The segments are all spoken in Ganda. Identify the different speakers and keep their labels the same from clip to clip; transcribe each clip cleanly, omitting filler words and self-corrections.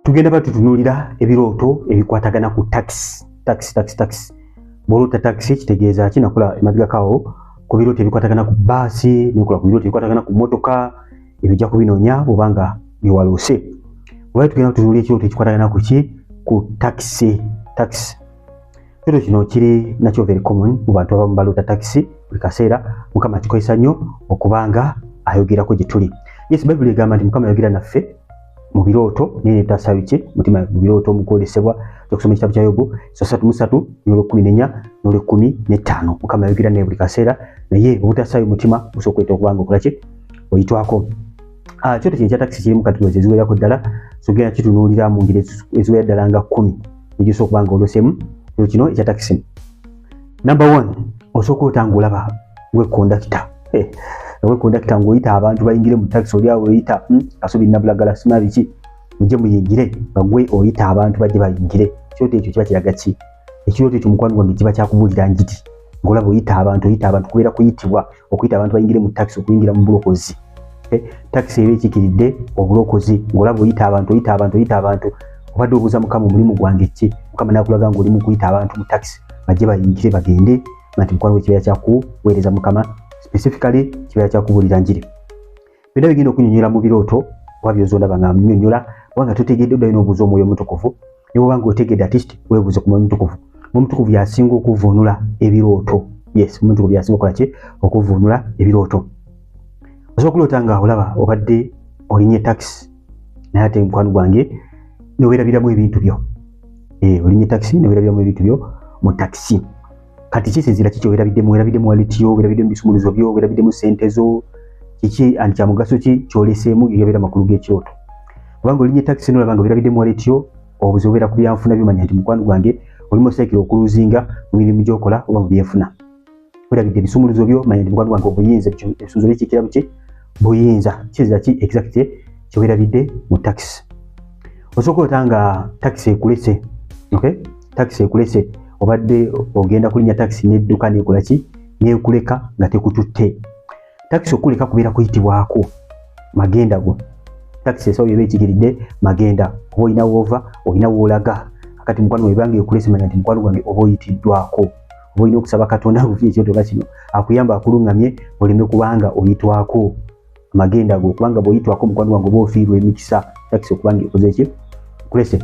Speaker 1: Tugenda batutunulira ebirooto ebikwatagana ku taxi. Bw'olota taxi kitegeeza kinakola emabega kawo ku birooto ebikwatagana ku baasi, n'ekola ku birooto ebikwatagana ku mmotoka, ebijja kubinoonya bw'obanga byewaloose. Olwali tugenda batutunulira ekirooto ekikwatagana ku ki? Ku taxi. Ekirooto kino kiri nakyo very common mu bantu abamu baloota taxi buli kaseera. Mukama kikozesa nnyo okubanga ayogerako gye tuli. Yes, Bible egamba nti Mukama ayogera naffe mu birooto naye taasa biki mutima mu birooto mu kwolesebwa. Okusoma ekitabo kya Yobu 33 n'olw'ekkumi n'ettaano. Mukama ayogera naye buli kaseera naye obutasaayo mutima busobola okubanga okola ki? Oyitwako. Ekyoto kino ekya taxi kirimu categories eziwerako ddala, so genda kitunuulira mu ngeri eziwera ddala nga 10 egisobola okubanga oloseemu ekyoto kino ekya taxi. Number 1, osooka otanga olaba gwe kondakita. Gwe kondakita ng'oyita abantu bayingire mu taxi, oli awo oyita Kasubi Nabulagala sima biki mujje muyingire, nga gwe oyita abantu bajje bayingire. Ekyoto ekyo kiba kiraga ki? Ekyoto ekyo mukwano gwange kiba kyakubuulira njiti ng'olaba oyita abantu kubeera kuyitibwa, okuyita abantu bayingire mu taxi, okuyingira mu bulokozi. Taxi eba ekikiridde obulokozi, ng'olaba oyita abantu obadde obuuza Mukama omulimu gwange ki? Mukama n'akulaga ng'oli mu kuyita abantu mu taxi bajje bayingire bagende, nti mukwano gwe kibeera kyakuweereza Mukama, specifically kibeera kyakubuulira njiri. Byonna bigenda okunyonyola mu birooto oba by'ozondaba nga nnyonnyola, kubanga totegedde oddayo n'obuuza Omwoyo Omutukuvu. Ne bw'obanga otegedde at least weebuuze ku Mwoyo Omutukuvu. Omwoyo Omutukuvu y'asinga okuvvuunula ebirooto. Yes, Omwoyo Omutukuvu y'asinga okukola ki? Okuvvuunula ebirooto. Osobola okuloota nga olaba obadde olinnye taxi naye ate mukwano gwange n'oweerabiramu ebintu byo. Olinnye taxi n'oweerabiramu ebintu byo mu taxi. Kati kisinziira kiki oweerabiddemu? Weerabiddemu walletyo, weerabiddemu bisumuluzo byo, weerabiddemu ssente zo, kiki anti kya mugaso ki kyoleseemu gebeera makulu g'ekyoto. Kubanga olinnye taxi n'olaba nga weerabiddemu walletyo, obuze obeera ku byanfuna byomanya nti mukwano gwange oli mu cycle okuluzinga mu mirimu gy'okola oba mu byenfuna. Weerabidde ebisumuluzo byo, manya nti mukwano gwange obuyinza, ebisumuluzo bikikira buki? Buyinza. Kisinziira ki exactly kyeweerabidde mu taxi. Osooka otanga taxi ekulese. Taxi ekulese. Obadde ogenda kulinnya taxi n'edduka n'ekola ki? N'ekuleka nga tekututte. Taxi okuleka kubeera kuyitibwako magenda go. Taxi esawo yeba ekikiridde magenda. Oba olina w'ova, olina w'olaga. Kati mukwano webanga ekulese manya nti mukwano gwange oba oyitiddwako. Oba olina okusaba Katonda bufi ekyoto nga kino akuyamba akulungamye oleme kubanga oyitwako magenda go, kubanga bw'oyitwako mukwano gwange oba ofiirwa emikisa. Taxi okubanga ekoze ki? Ekulese.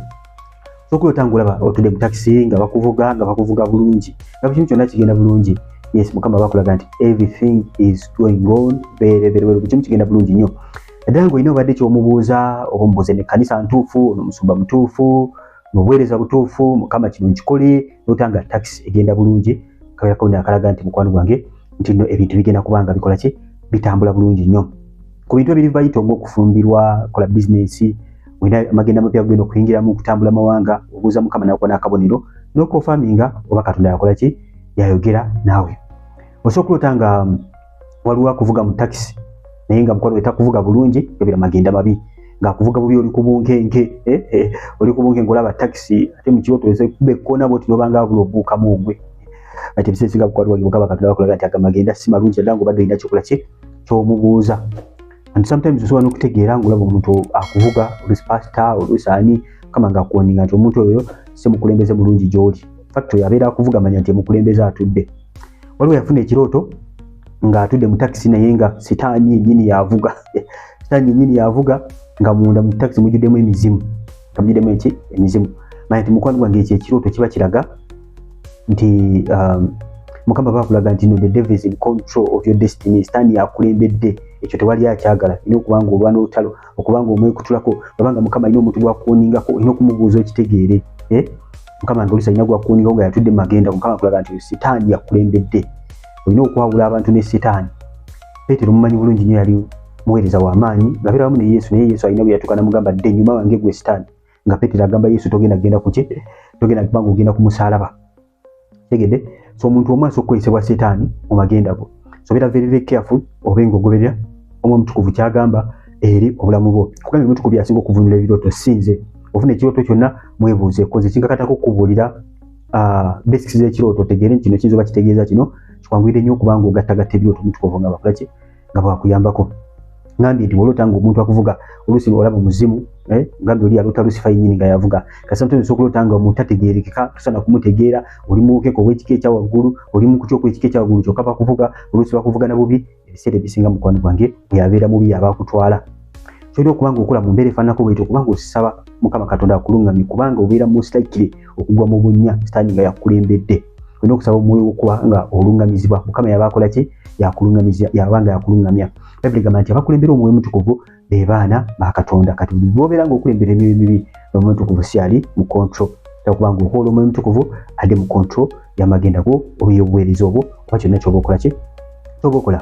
Speaker 1: Sooka otanga olaba otudde mu taxi nga bakuvuga bulungi, nga buli kimu kyonna kigenda bulungi. Yes, Mukama bakulaga nti everything is going on very well. Buli kimu kigenda bulungi nnyo. Naddala ng'olina obadde ky'omubuuza, oba omubuuze n'ekkanisa ntuufu, n'omusumba mutuufu, n'obuweereza butuufu, Mukama kino nkikole, n'otanga taxi egenda bulungi, kabeera Katonda akalaga nti mukwano gwange nti nno ebintu bigenda kubanga bikola ki? Bitambula bulungi nnyo. Ku bintu ebiri bayita ng'okufumbirwa, kola bizinesi, wina amagenda mapya genda okuyingiramu, kutambula mawanga, obuuza Mukama n'akuwa n'akabonero, n'okonfaminga oba Katonda yakola ki? Yayogera naawe. Osobola okuloota nga waliwo akuvuga mu taxi naye nga mukwano etakuvuga bulungi, ebira magenda mabi, ng'akuvuga bubi, oli ku bunkenke, oli ku bunkenke olaba taxi ate mu kirooto kuba ekkoona bw'oti n'obanga wabula obuukamu ogwe. Ate ebiseera ebisinga mukwano gwange Mukama Katonda bakulaga nti agamagenda si malungi ddala ng'obadde olina kyokola ki? Ky'omubuuza. And sometimes osobola n'okutegeera ng'olaba omuntu akuvuga, oluusi pastor, oluusi ani, Mukama ng'akuwoninga nti omuntu oyo si mukulembeze mulungi gy'oli. Fact oyo abeera akuvuga manya nti mukulembeze atudde. Waliwo yafuna ekirooto ng'atudde mu taxi naye nga sitaani yennyini yavuga. Sitaani yennyini yavuga nga munda mu taxi mujjuddemu emizimu. Nga mujjuddemu eki? Emizimu. Manya nti mukwano gwange ekyo ekirooto kiba kiraga nti Mukama bakulaga nti no, the devil is in control of your destiny. Sitaani yakulembedde. Ekyo tewali akyagala. Olina okubanga olwana olutalo, okubanga omwekutulako, obanga Mukama alina omuntu gwakuwoningako, olina okumubuuza okitegeere. Mukama ng'oluusi alina gwakuwoningako nga yatudde magenda, Mukama akulaga nti sitaani yakulembedde. Olina okwawula abantu ne sitaani. Peetero mumanyi bulungi nnyo yali muweereza w'amaanyi, ng'abeera wamu ne Yesu, naye Yesu alina bwe yatuuka n'amugamba dde ennyuma wange gwe sitaani. Nga Peetero agamba Yesu togenda kugenda ku ki? Togenda kubanga ogenda ku musaalaba. Tegedde? So omuntu omu asobola okukozesebwa sitaani mu magenda go. So beera very careful obenga ogoberera Omwoyo Omutukuvu kyagamba eri obulamu bwo. Kugamba Omutukuvu yasinga okuvunula ebirooto sinze. Ofuna ekirooto kyonna mwebuuzeeko. Nze kinkakatako okukubuulira basics z'ekirooto otegeere nti kino kiyinza oba kitegeeza kino, kikwanguhidde nnyo okubanga ogattagatta ebirooto Omutukuvu nga bakola ki? Nga bakuyambako. ngambi ndi olotanga omuntu akuvuga olusi olaba muzimu ngambi oli alota Lucifer nyini nga yavuga kasantu sokulotanga omuntu ategerekeka tusana kumutegeera oli muke ko wekike kya waggulu oli mukucho ko ekike kya waggulu kyokapa kuvuga olusi bakuvuga na bubi ebisere bisinga mukwano gwange yabeera mubi abakutwala kyoli okubanga okola mu mbeere efaananako bwetyo kubanga osaba Mukama Katonda akulungamye kubanga obeera musitaikire okugwa mu bunnya sitaani nga yakulembedde olina okusaba omwoyo okubanga olungamizibwa Mukama yabakola ki yakulungamiza yabanga yakulungamya Bible gamba nti abakulembera omwoyo mutukuvu be baana ba Katonda kati bobeera nga okulembera emyoyo mibi omwoyo mutukuvu si ali mu control kubanga okola omwoyo mutukuvu ali mu control y'amagenda go obuweereza obwo oba kyonna ky'oba okola ki ky'oba okola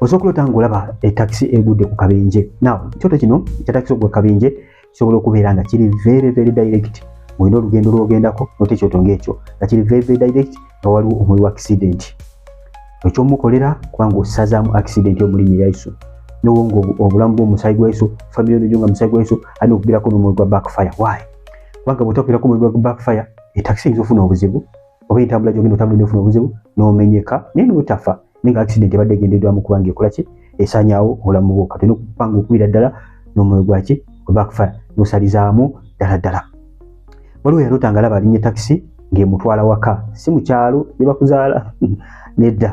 Speaker 1: osobola otanga olaba taxi egudde ku kabenje now kyoto kino kya taxi ogwa kabenje kisobola okubeera nga kiri very direct mulina olugendo lwogendako notekyoto ng'ekyo nga kiri very direct nga waliwo omuli wa accident ekyomukolera kubanga osazaamu accident y'omulimu ya Yesu n'owonga obulamu bw'omusaayi gwa Yesu family yonyo nga musaayi gwa Yesu alina okubirako n'omwoyo gwa backfire why kubanga bw'otakubirako omwoyo gwa backfire taxi eyinza ofuna obuzibu oba entambula gy'ogenda otambula n'ofuna obuzibu n'omenyeka naye n'otafa ninga accident ebadde egendeddwamu kubanga ekola ki esanyaawo obulamu bwo kati n'okupanga okubira ddala n'omwoyo gwaki gwa backfire n'osalizaamu ddala waliwo yalotanga alaba alinnye taxi ng'emutwala waka si mu kyalo gye bakuzaala nedda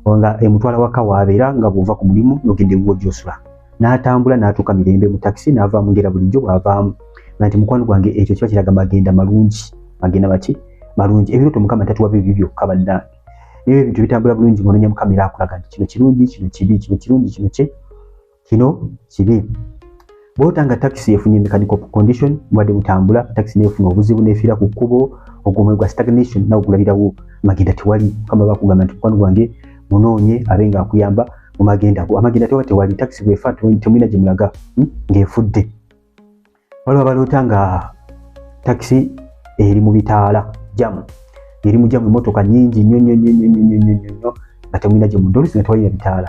Speaker 1: nga emutwala waka waabeera nga bw'ova ku mulimu n'ogenda ewuwo gy'osula n'atambula n'atuuka mirembe mu taxi n'avaamu ngera bulijjo bw'avaamu nti mukwano gwange ekyo kiba kiraga magenda malungi magenda maki malungi ebirooto Mukama tatuwa bibyo byokka bannange niyo ebintu bitambula bulungi ng'onoonya Mukama era akulaga nti kino kirungi kino kibi kino kirungi kino kibi bw'otanga taxi efunye mechanical condition mwadde mutambula taxi neefuna obuzibu neefiira ku kkubo ogw'omwoyo gwa stagnation nawe gulabirawo magenda tewali Mukama bakugamba nti mukwano gwange munoonye abe nga akuyamba mu magenda go amagenda tewali taxi bwefa temulina gye mulaga ng'efudde waliwo abaloota nga taxi eri mu bitaala jamu eri mu jamu emmotoka nnyingi nnyo nga temulina gye mudda oluusi nga tewalina bitaala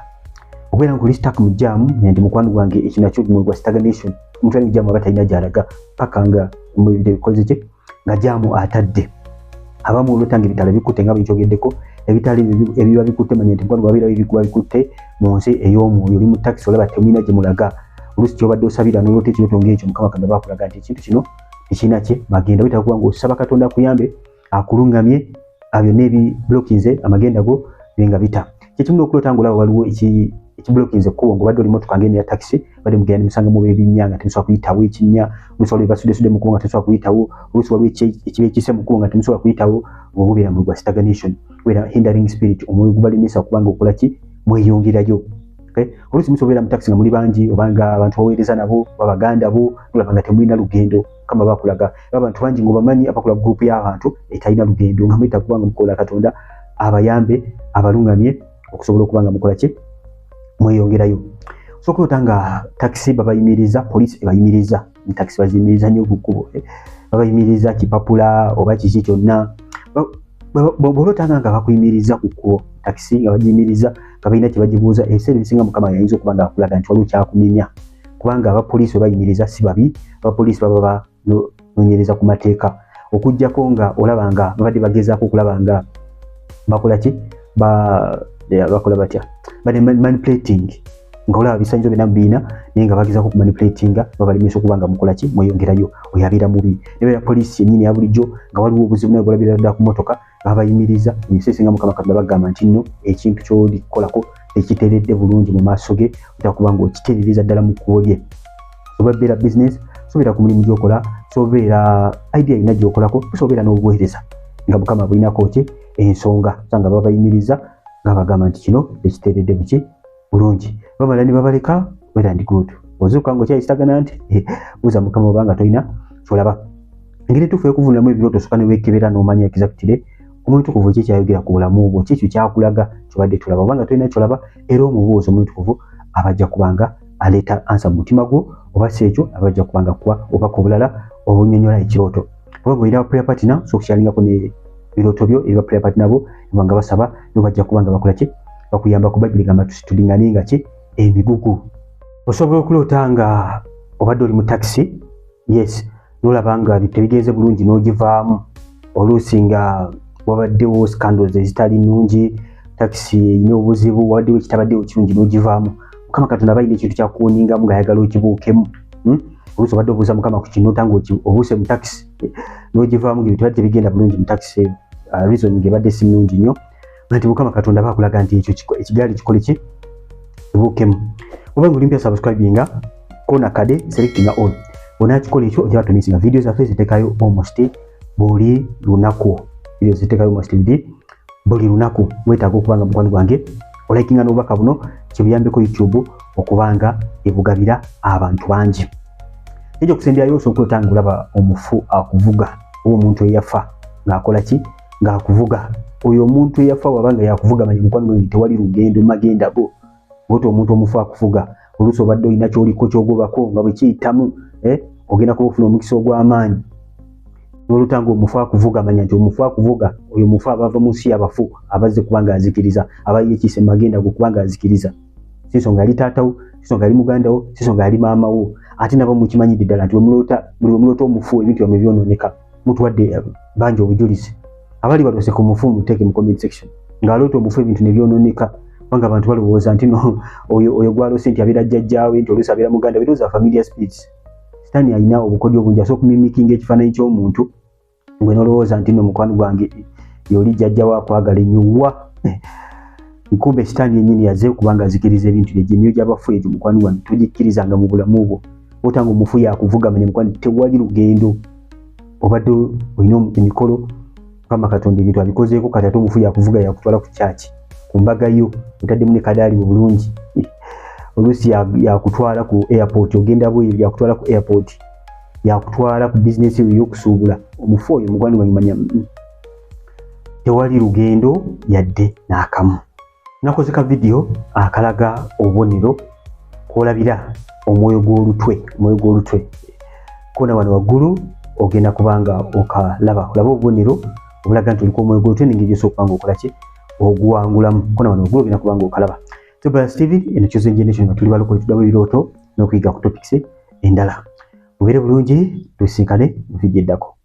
Speaker 1: okubeera nga oli stuck mu jamu nti mukwano gwange ekyo nakyo omwoyo gwa stagnation omuntu ali mu jamu aba talina gy'alaga paka nga bikoze ki nga jamu atadde abamu olwotanga ebitaala bikutte nga bwe kyogeddeko ebitaala ebiba bikutte manya nti mukwano gwabeerawo ebikuba bikutte mu nsi ey'omwoyo oli mu taxi olaba temulina gye mulaga oluusi kyobadde osabira n'olwota ekirooto ng'ekyo Mukama Katonda bakulaga nti ekintu kino tekirina kye magenda wetaaga kuba ng'osaba Katonda akuyambe akulungamye byonna ebiblokinze amagenda go benga bita kyekimu n'okulota nga olaba waliwo ekiblokinze ekkubo ng'obadde oli motoka ng'eno ya taxi badde mugenda nemusangamu ebinnya nga temusobola kuyitawo ekinnya oluusi waliwo ebasuddesudde mu kkubo nga temusobola kuyitawo oluusi waliwo ekiba ekise mu kkubo nga temusobola kuyitawo ng'obubeera mu gwa stagnation wera hindering spirit omwoyo gubalimisa okubanga okola ki mweyongerayo oluusi musobeera mu taxi nga muli bangi obanga abantu baweereza nabo babaganda bo olaba nga temulina lugendo Kama bakulaga abantu bangi ngo bamanyi abakola group y'abantu etalina lugendo nga mwita kubanga mukola Katonda abayambe abalungamye okusobola okubanga mukola ki mweyongerayo soko otanga taxi babayimiriza police ebayimiriza taxi bazimiriza nyo kukubo babayimiriza kipapula oba kiki kyonna bolotanga nga bakuyimiriza kukubo taxi nga bajimiriza kabaina kibajibuza esere bisinga Mukama yayinza okubanga akulaga nti waliwo kyakuminya kubanga aba police bayimiriza si babi aba police baba nonyereza ku mateeka okujjako nga olabanga babadde bagezaako okulabanga bakola ki bakola batya manipulating nga olaba bisanyizo byonna biina naye nga bagezaako okumanipulatinga babalimisa okubanga mukola ki mweyongerayo oyabira mubi nebeera poliisi yennyini ya bulijjo nga waliwo obuzibu naye bulabira ddala ku motoka babayimiriza ebiseesinga Mukama Katonda bagamba nti nno ekintu ky'olikolako ekiteeredde bulungi mu maaso ge otakuba nga okiteereriza ddala mu kkubo lye obabeera business sobeera ku mulimu gy'okola sobeera idea yonna gy'okolako sobeera n'obuweereza nga Mukama bulinako ki ensonga nga babayimiriza nga bagamba nti kino ekiteeredde buki bulungi bamala ne babaleka wera ndi good ozuuka nga okyayisitagana nti buuza Mukama obanga tolina kyolaba engeri entuufu y'okuvunulamu ebirooto osooka ne weekebera n'omanya exactly omutukuvu ki kyayogera ku bulamu bwo kikyo kyakulaga kyobadde tulaba obanga tolina kyolaba era omubuuza omutukuvu abajja kubanga aleeta ansa mu mutima gwo oba si ekyo abajja kubanga kuwa obaka obulala obunyonyola ekirooto oba bw'olina prayer partner so okukyalingako ne birooto byo eba prayer partner bo nga basaba ne bajja kubanga bakola ki bakuyamba kubagamba tulinganinga ki emigugu osobola okuloota nga obadde oli mu taxi yes nolaba nga tebigenze bulungi n'ogivaamu oluusi nga wabaddewo scandals ezitali nnungi taxi erina obuzibu wabaddewo ekitabaddewo kirungi n'ogivaamu Mukama Katonda bayina ekintu kya kuninga mu ngayagala okibuukemu. Oluusi obadde obuuza Mukama ku kintu tangu obuuse mu taxi n'ogivaamu ng'ebintu bigenda bulungi mu taxi, reason ng'ebadde si nnungi nnyo, nti Mukama Katonda bakulaga nti ekyo ekigaali kikole ki kibuukemu. Oba ng'olimpya subscribinga kona kade selecting all, onakikola ekyo ojja batumisinga video zaffe ziteekayo almost buli lunaku. Video ziteekayo almost buli lunaku. Weetaaga okubanga mukwano gwange olikinga n'obubaka buno kibuyambeko YouTube okubanga ebugabira abantu bangi. Ekyo kusembyayo osooka otanga olaba omufu akuvuga oba omuntu eyafa ng'akola ki ng'akuvuga. Oyo omuntu eyafa wabanga yakuvuga manyi mukwano gwange tewali lugendo magenda bo. Bw'oti omuntu omufu akuvuga oluusi obadde olina ky'oliko ky'ogobako nga bwe kiyitamu ogenda kuba ofuna omukisa ogw'amaanyi. N'olutanga omufu akuvuga manya nti omufu akuvuga oyo mufu abava mu nsi y'abafu abazze kubanga azikiriza abayiye ekise magenda go kubanga azikiriza. Si nsonga yali taatawo, si nsonga yali mugandawo, si nsonga yali maamawo. Ate nabo mukimanyidde ddala nti buli omulota omufu ebintu byombi byonooneka. Mutuwadde bangi obujulizi. Abali balose ku mufu muteeke mu comment section. Ng'aloota omufu ebintu ne byonooneka. Kubanga abantu balowooza nti no oyo gwalose nti abeera jjajjaawe, nti oluusi abeera muganda we, those are familiar spirits. Sitaani alina obukodyo obungi asobola okumimikinga ekifaananyi ky'omuntu gwe n'olowooza nti no mukwano gwange yoli jjajja waakwagala ennyuwa. Nkumbe sitaani yennyini yazze kubanga azikiriza ebintu bye gy'emyoyo gy'abafu egyo mukwano gwange togikkirizanga mu bulamu bwo. Otanga omufu yakuvuga manya mukwano tewali lugendo. Obadde olina emikolo Mukama Katonda ebintu abikozeeko kati ate omufu yakuvuga yakutwala ku kyaki ku mbaga yo otaddemu ne kadaali mu bulungi. Oluusi yakutwala ku airport ogenda bweyo yakutwala ku airport yakutwala ku business yo y'okusuubula. Omufu oyo mukwano gwange manya tewali lugendo yadde n'akamu. Nakoze ka video akalaga obubonero kwolabira omwoyo gw'olutwe. Kona wano waggulu ogenda kubanga olaba obubonero obulaga nti oliko omwoyo gw'olutwe n'engeri gy'osobola okubanga okola ki oguwangulamu. Kona wano waggulu ogenda kubanga okalaba. Tobias TV eno Chosen Generation nga tuli balokole tuddamu ebirooto n'okuyiga ku topics endala. Mubeere bulungi, tusinkane mu video eddako.